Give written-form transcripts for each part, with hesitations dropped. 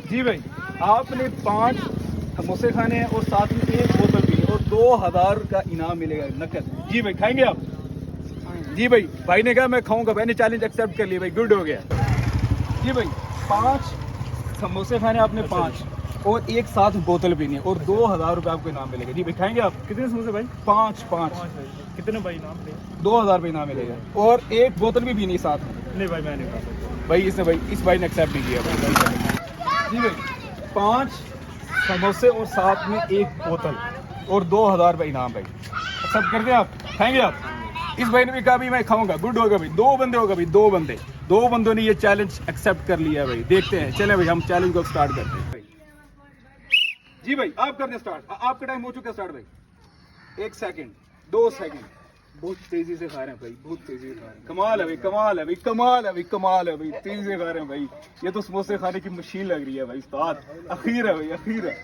जी भाई, आपने 5 समोसे खाने हैं और साथ में 1 बोतल पीनी और 2000 का इनाम मिलेगा नकद। जी भाई, खाएंगे आप? जी भाई, भाई ने कहा मैं खाऊंगा, भाई ने चैलेंज एक्सेप्ट कर लिया भाई, गुड हो गया। जी भाई, 5 समोसे खाने आपने 5 और एक साथ बोतल पीनी है और 2000 रुपये आपको इनाम मिलेगा। जी भाई, खाएंगे आप? कितने समोसे भाई? 5 कितने भाई नाम पे? 2000 रुपये इनाम मिलेगा और 1 बोतल भी पीनी साथ में। नहीं भाई, मैं नहीं खा सकता भाई इसने भाई इस भाई ने एक्सेप्ट नहीं किया भाई। जी भाई, 5 समोसे और साथ में 1 बोतल और 2000 रुपये इनाम भाई। एक्सेप्ट करते हैं आप? खाएंगे आप? इस भाई ने भी कहा भाई मैं खाऊंगा, गुड होगा भाई। 2 बंदे होगा भाई, 2 बंदों ने ये चैलेंज एक्सेप्ट कर लिया भाई। देखते हैं, चले भाई हम चैलेंज को स्टार्ट करते हैं भाई। जी भाई, आप करते स्टार्ट, आपका टाइम हो चुका है स्टार्ट भाई। 1 सेकंड, 2 सेकंड, बहुत तेजी से खा रहे हैं भाई, बहुत तेजी से खा रहे हैं। कमाल है भाई, कमाल है भाई, कमाल है भाई, कमाल है भाई, तेजी से खा रहे हैं भाई। ये तो समोसे खाने की मशीन लग रही है भाई उस्ताद। अखीर है भाई, अखीर है।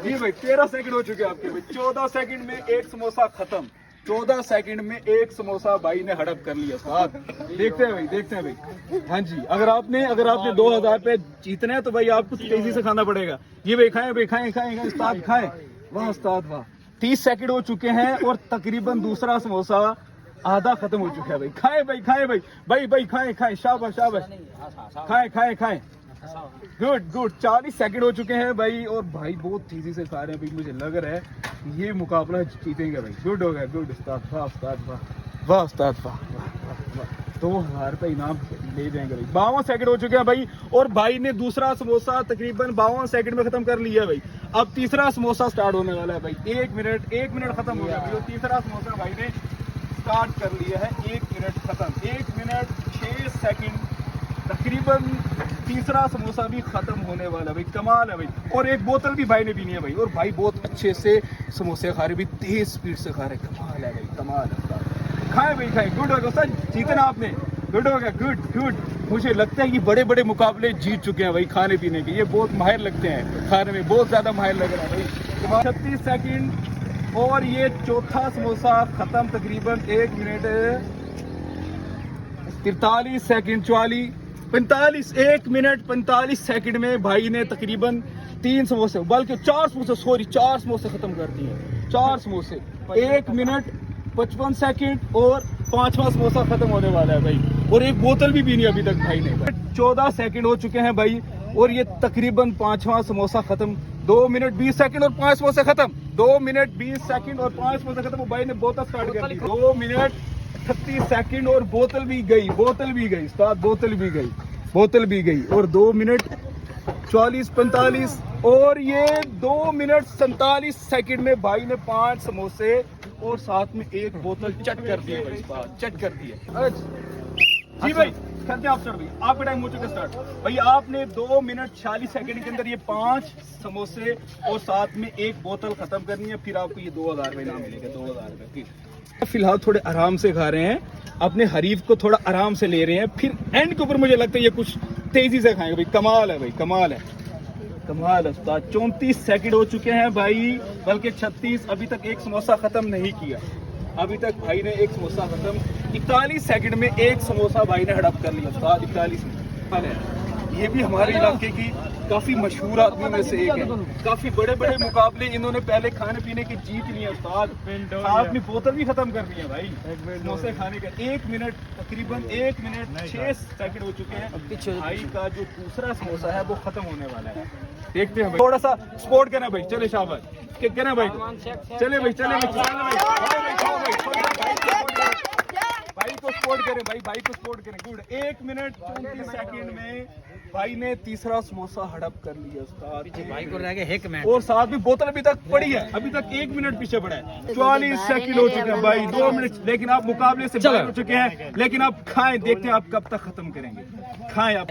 जी भाई, 13 सेकंड हो चुके हैं आपके भाई। 14 सेकंड में 1 समोसा खत्म। 14 सेकंड में 1 समोसा भाई ने हड़प कर लिया उस्ताद। देखते हैं भाई, देखते हैं भाई। हाँ जी, अगर आपने 2000 रुपए जीतने हैं तो भाई आपको तेजी से खाना पड़ेगा। ये भाई खाएं भाई, खाएं खाएं खाएं उस्ताद, खाएं। वाह उस्ताद वाह। 30 सेकंड हो चुके हैं और तकरीबन दूसरा समोसा आधा खत्म हो चुका है भाई। खाएं भाई, खाएं भाई, भाई भाई खाएं खाएं, शाबाश शाबाश, खाएं खाएं खाएं, गुड गुड। 40 सेकंड हो चुके हैं भाई और भाई बहुत तेजी से खा रहे हैं भाई। मुझे लग रहा है ये मुकाबला जीतेंगे भाई। गुड हो गया, गुड उस्ताद, वाह उस्ताद वाह, वाह उस्ताद वाह, वाह। 2000 रुपये इनाम ले जाएंगे भाई। 52 सेकंड हो चुके हैं भाई और भाई ने दूसरा समोसा तकरीबन 52 सेकंड में खत्म कर लिया भाई। अब तीसरा समोसा स्टार्ट होने वाला है भाई। 1 मिनट खत्म हो गया भाई और तीसरा समोसा भाई ने स्टार्ट कर लिया है। 1 मिनट खत्म, 1 मिनट 6 सेकंड तकरीबन तीसरा समोसा भी खत्म होने वाला भाई। कमाल है भाई। और 1 बोतल भी भाई ने पीनी है भाई और भाई बहुत अच्छे से समोसे खा रहे भी, तेज स्पीड से खा रहे। कमाल है भाई, कमाल है। खाए भाई, खाए, गुड हो गया सर, जीतना आपने, गुड हो गया, गुड गुड। मुझे लगता है कि बड़े बड़े मुकाबले जीत चुके हैं भाई खाने पीने के। ये बहुत माहिर लगते हैं खाने में, बहुत ज्यादा माहिर लग रहा है भाई। 36 सेकंड और ये चौथा समोसा खत्म तकरीबन 1 मिनट 43 सेकंड, 44 45, 1 मिनट 45 सेकंड में भाई ने तकरीबन 3 समोसे बल्कि 4 समोसे, सॉरी 4 समोसे खत्म कर दिए। 4 समोसे, 1 मिनट 55 सेकंड और 5वां समोसा खत्म होने वाला है भाई और 1 बोतल भी पीनी अभी तक भाई ने। 14 सेकंड हो चुके हैं भाई और ये तकरीबन 5वां समोसा खत्म। 2 मिनट 20 सेकंड और 5 समोसे खत्म। 2 मिनट 20 सेकंड और 5 समोसे खत्म। भाई ने बोतल स्टार्ट कर दी। 2 मिनट 36 सेकंड और बोतल भी गई, बोतल भी गई उस्ताद, बोतल भी गई, बोतल भी गई। और 2 मिनट 44 45 और ये 2 मिनट 47 सेकंड में भाई ने 5 समोसे और साथ में 1 बोतल चट कर दी है भाई, चट कर दी है। जी भाई, करते हैं आप स्टार्ट भाई, आपका टाइम हो चुका स्टार्ट भाई। आपने 2 मिनट 46 सेकंड के अंदर ये 5 समोसे और साथ में 1 बोतल खत्म करनी है, फिर आपको ये 2000 रुपये इनाम मिलेगा। 2000 रुपये। फिलहाल थोड़े आराम से खा रहे हैं, अपने हरीफ को थोड़ा आराम से ले रहे हैं, फिर एंड के ऊपर मुझे लगता है ये कुछ तेजी से खाएंगे भाई। कमाल है भाई, कमाल है, कमाल है उस्ताद। 34 सेकंड हो चुके हैं भाई, बल्कि 36। अभी तक 1 समोसा खत्म नहीं किया, अभी तक भाई ने 1 समोसा खत्म। 41 सेकंड में 1 समोसा भाई ने हड़प कर लिया उस्ताद। 41 में ये भी हमारे इलाके की काफी मशहूर आदमी में से एक है। काफी बड़े बड़े मुकाबले इन्होंने पहले खाने पीने की जीत लिए उस्ताद। आपने बोतल भी खत्म कर दी है भाई समोसे खाने का। 1 मिनट तकरीबन 1 मिनट 6 सेकंड हो चुके हैं। भाई का जो दूसरा समोसा है वो खत्म होने वाला है। देखते हैं थोड़ा सा सपोर्ट करना भाई। चले शाबाश, कहना भाई, चले भाई, चले भाई को सपोर्ट करें भाई, भाई को सपोर्ट करें। गुड। 1 मिनट 34 सेकंड में भाई ने तीसरा समोसा हड़प कर लिया उस्ताद। भाई को रह गए 1 मिनट और साथ में बोतल अभी तक पड़ी है, अभी तक 1 मिनट पीछे पड़ा है। 44 सेकंड हो चुके हैं भाई, 2 मिनट। लेकिन आप मुकाबले से बाहर हो चुके हैं। लेकिन आप खाएं, देखते हैं आप कब तक खत्म करेंगे। खाएं आप,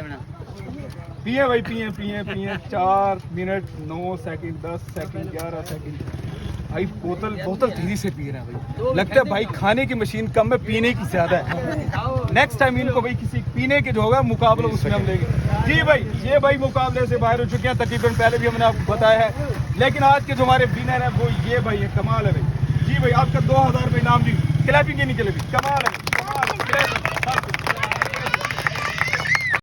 पिए भाई, पिए पिए पिए। 4 मिनट 9 सेकंड, 10 सेकंड, 11 सेकंड। भाई बोतल तेजी से पी रहे हैं भाई। लगता है भाई खाने की मशीन कम है, पीने की ज्यादा है। नेक्स्ट टाइम इनको भाई किसी पीने के जो होगा मुकाबला उसमें हम लेंगे। जी भाई, ये भाई मुकाबले से बाहर हो चुके हैं तकरीबन, पहले भी हमने आपको बताया है। लेकिन आज के जो हमारे विनर है वो ये भाई है। कमाल है भाई। जी भाई, आपका 2000 रुपये इनाम दी। क्लैपिंग नहीं क्लैपिंग, कमाल है।